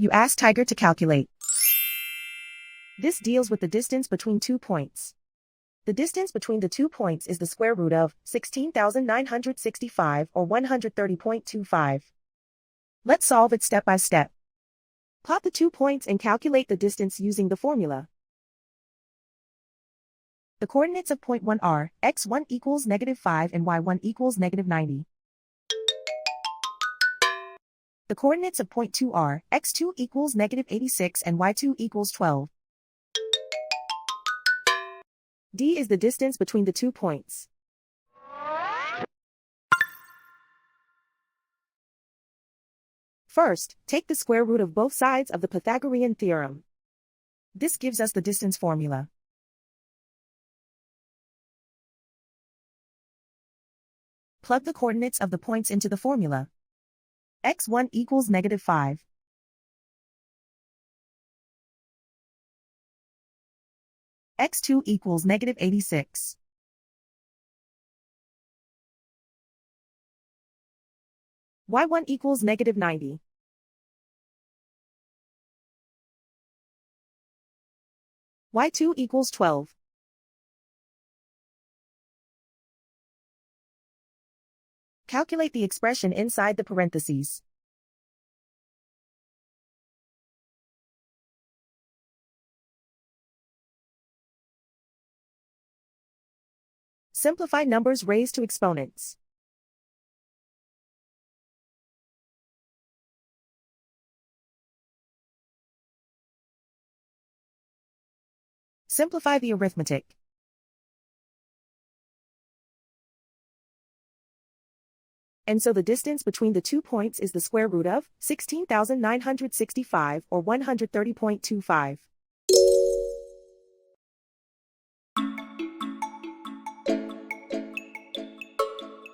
You ask Tiger to calculate. This deals with the distance between 2 points. The distance between the 2 points is the square root of 16,965 or 130.25. Let's solve it step by step. Plot the 2 points and calculate the distance using the formula. The coordinates of point 1 are x1 equals -5 and y1 equals -90. The coordinates of point 2 are x2 equals -86 and y2 equals 12. D is the distance between the 2 points. First, take the square root of both sides of the Pythagorean theorem. This gives us the distance formula. Plug the coordinates of the points into the formula. x1 equals -5. x2 equals -86. y1 equals -90. y2 equals 12. Calculate the expression inside the parentheses. Simplify numbers raised to exponents. Simplify the arithmetic. And so the distance between the 2 points is the square root of 16,965 or 130.25.